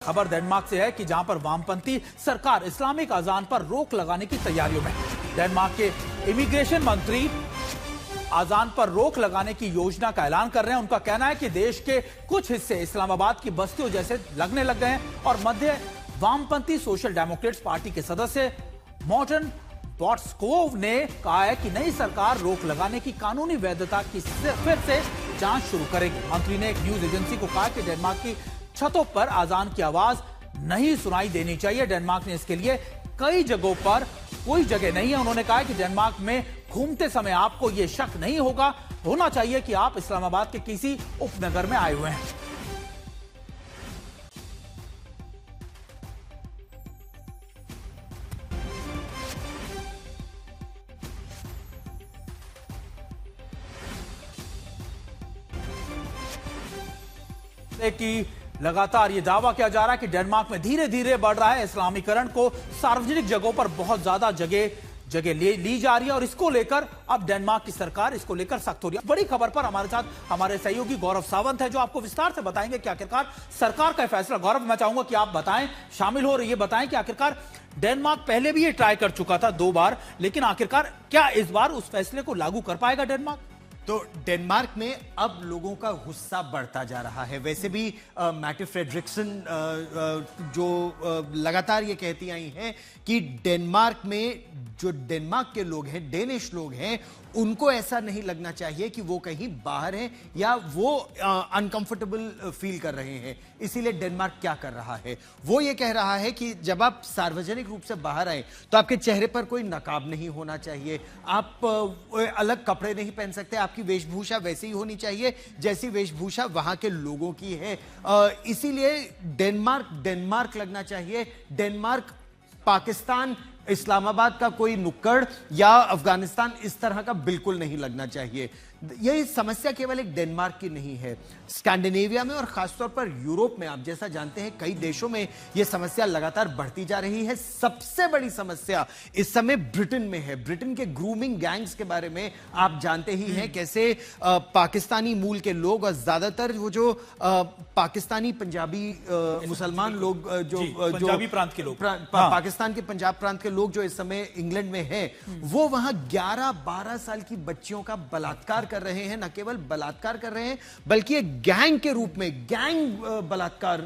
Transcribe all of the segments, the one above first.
खबर डेनमार्क से है कि जहां पर वामपंथी सरकार इस्लामिक अजान पर रोक लगाने की तैयारियों में। डेनमार्क के इमिग्रेशन मंत्री अजान पर रोक लगाने की योजना का ऐलान कर रहे हैं। उनका कहना है कि देश के कुछ हिस्से इस्लामाबाद की बस्तियों जैसे लगने लग गए हैं और मध्य वामपंथी सोशल डेमोक्रेट्स पार्टी के सदस्य मॉर्टन बॉट्स्कोव ने कहा है कि नई सरकार रोक लगाने की कानूनी वैधता की फिर से जांच शुरू करेगी। मंत्री ने एक न्यूज एजेंसी को कहा कि डेनमार्क की छतों पर अजान की आवाज नहीं सुनाई देनी चाहिए। डेनमार्क ने इसके लिए कई जगहों पर कोई जगह नहीं है। उन्होंने कहा कि डेनमार्क में घूमते समय आपको यह शक नहीं होना चाहिए कि आप इस्लामाबाद के किसी उपनगर में आए हुए हैं। कि लगातार यह दावा किया जा रहा है कि डेनमार्क में धीरे धीरे बढ़ रहा है इस्लामीकरण को सार्वजनिक जगहों पर बहुत ज्यादा जगह ली जा रही है और इसको लेकर अब डेनमार्क की सरकार इसको लेकर सख्त हो रही है। बड़ी खबर पर हमारे साथ हमारे सहयोगी गौरव सावंत है जो आपको विस्तार से बताएंगे कि आखिरकार सरकार का फैसला। गौरव, मैं चाहूंगा कि आप बताएं, शामिल हो रही है, बताएं कि आखिरकार डेनमार्क पहले भी ये ट्राई कर चुका था 2 बार, लेकिन आखिरकार क्या इस बार उस फैसले को लागू कर पाएगा डेनमार्क? तो डेनमार्क में अब लोगों का गुस्सा बढ़ता जा रहा है। वैसे भी मैटे फ्रेडरिक्सन जो लगातार ये कहती आई हैं कि डेनमार्क में जो डेनमार्क के लोग हैं, डेनिश लोग हैं, उनको ऐसा नहीं लगना चाहिए कि वो कहीं बाहर हैं या वो अनकंफर्टेबल फील कर रहे हैं। इसीलिए डेनमार्क क्या कर रहा है, वो ये कह रहा है कि जब आप सार्वजनिक रूप से बाहर आए तो आपके चेहरे पर कोई नकाब नहीं होना चाहिए, आप अलग कपड़े नहीं पहन सकते, आपकी वेशभूषा वैसी ही होनी चाहिए जैसी वेशभूषा वहां के लोगों की है। इसीलिए डेनमार्क लगना चाहिए। डेनमार्क पाकिस्तान, इस्लामाबाद का कोई नुक्कड़ या अफगानिस्तान इस तरह का बिल्कुल नहीं लगना चाहिए। यह समस्या केवल एक डेनमार्क की नहीं है, स्कैंडिनेविया में और खासतौर पर यूरोप में आप जैसा जानते हैं कई देशों में यह समस्या लगातार बढ़ती जा रही है। सबसे बड़ी समस्या इस समय ब्रिटेन में है। ब्रिटेन के ग्रूमिंग गैंग्स के बारे में आप जानते ही हैं, कैसे पाकिस्तानी मूल के लोग और ज्यादातर वो जो पाकिस्तानी पंजाबी मुसलमान लोग जो पंजाबी प्रांत के लोग, पाकिस्तान के पंजाब प्रांत के लोग जो इस समय इंग्लैंड में हैं, वो वहां 11-12 साल की बच्चियों का बलात्कार कर रहे हैं। न केवल बलात्कार कर रहे हैं बल्कि एक गैंग के रूप में बलात्कार,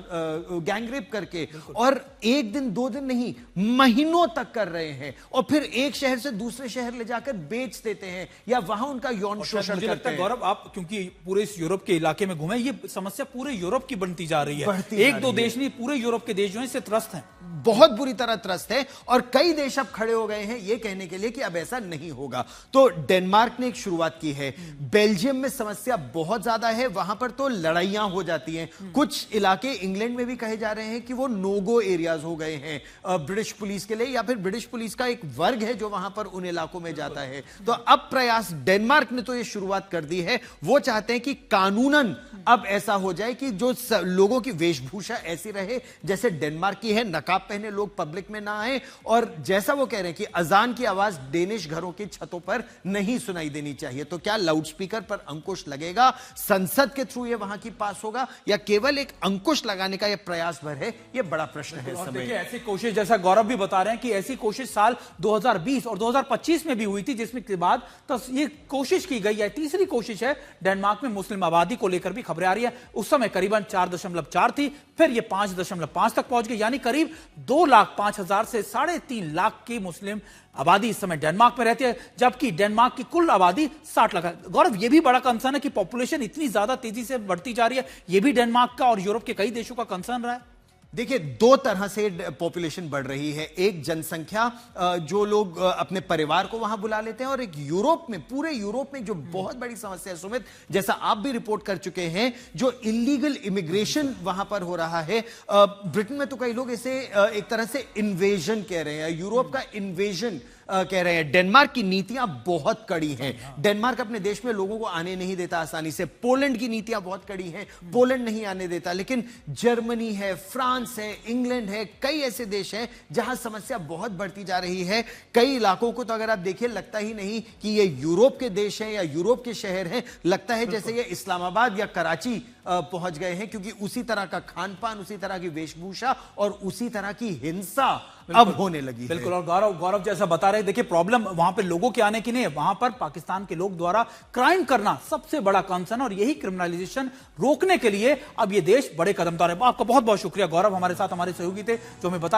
गैंग रेप करके, और 1 दिन 2 दिन नहीं, महीनों तक कर रहे हैं और फिर एक शहर से दूसरे शहर ले जाकर बेच देते हैं या वहां उनका यौन शोषण करते हैं। गौरव, आप क्योंकि पूरे इस यूरोप के इलाके में घूमे, ये समस्या पूरे यूरोप की बनती जा रही है। 1-2 देश नहीं, पूरे यूरोप के देश जो है इससे त्रस्त हैं, बहुत बुरी तरह त्रस्त है और कई देश अब खड़े हो गए हैं ये कहने के लिए कि अब ऐसा नहीं होगा। तो डेनमार्क ने एक शुरुआत की है। बेल्जियम में समस्या बहुत ज्यादा है, वहां पर तो लड़ाइयां हो जाती हैं। कुछ इलाके इंग्लैंड में भी कहे जा रहे हैं कि वो नो-गो एरियाज हो गए हैं ब्रिटिश पुलिस के लिए, या फिर ब्रिटिश पुलिस का एक वर्ग है जो वहां पर उन इलाकों में जाता है। तो अब प्रयास डेनमार्क ने तो ये शुरुआत कर दी है, वो चाहते हैं कि कानूनन अब ऐसा हो जाए कि जो लोगों की वेशभूषा ऐसी रहे जैसे डेनमार्क की है, नकाब पहने लोग पब्लिक में ना आए, और जैसा वो कह रहे हैं कि अजान की आवाज डेनिश घरों की छतों पर नहीं सुनाई देनी चाहिए। तो क्या लाउडस्पीकर पर अंकुश लगेगा, संसद के थ्रू ये वहां की पास होगा, या केवल एक अंकुश लगाने का ये प्रयास भर है? ये बड़ा प्रश्न है इस समय। ऐसी कोशिश, जैसा गौरव भी बता रहे हैं कि ऐसी कोशिश साल 2020 और 2025 में भी हुई थी, जिसमें के बाद तो ये कोशिश की गई है। तीसरी कोशिश है डेनमार्क में मुस्लिम आबादी को लेकर भी खबरें आ रही है। उस समय करीबन 4.4 थी, फिर ये 5.5 तक पहुंच गई, यानी करीब 2,05,000 से 3.5 लाख की मुस्लिम आबादी इस समय डेनमार्क में रहती है, जबकि डेनमार्क की कुल आबादी 60 लाख है। गौरव, यह भी बड़ा कंसर्न है कि पॉपुलेशन इतनी ज्यादा तेजी से बढ़ती जा रही है। यह भी डेनमार्क का और यूरोप के कई देशों का कंसर्न रहा है। देखिए, 2 तरह से पॉपुलेशन बढ़ रही है। एक जनसंख्या, जो लोग अपने परिवार को वहां बुला लेते हैं, और एक यूरोप में, पूरे यूरोप में जो बहुत बड़ी समस्या है सुमित, जैसा आप भी रिपोर्ट कर चुके हैं, जो इलीगल इमिग्रेशन वहां पर हो रहा है। ब्रिटेन में तो कई लोग इसे एक तरह से इन्वेजन कह रहे हैं, यूरोप का इन्वेजन कह रहे हैं। डेनमार्क की नीतियां बहुत कड़ी हैं। डेनमार्क अपने देश में लोगों को आने नहीं देता आसानी से। पोलैंड की नीतियां बहुत कड़ी हैं, पोलैंड नहीं आने देता। लेकिन जर्मनी है, फ्रांस है, इंग्लैंड है, कई ऐसे देश हैं जहां समस्या बहुत बढ़ती जा रही है। कई इलाकों को तो अगर आप देखिए, लगता ही नहीं कि ये यूरोप के देश हैं या यूरोप के शहर हैं, लगता है जैसे ये इस्लामाबाद या कराची पहुंच गए हैं, क्योंकि उसी तरह का खान पान, उसी तरह की वेशभूषा और उसी तरह की हिंसा अब होने लगी है। बिल्कुल। और गौरव जैसा बता रहे, देखिए प्रॉब्लम वहां पे लोगों के आने की नहीं है, वहां पर पाकिस्तान के लोग द्वारा क्राइम करना सबसे बड़ा कंसर्न, और यही क्रिमिनलाइजेशन रोकने के लिए अब ये देश बड़े कदम उठा रहे हैं। आपका बहुत बहुत शुक्रिया गौरव, हमारे साथ हमारे सहयोगी थे जो हमें बता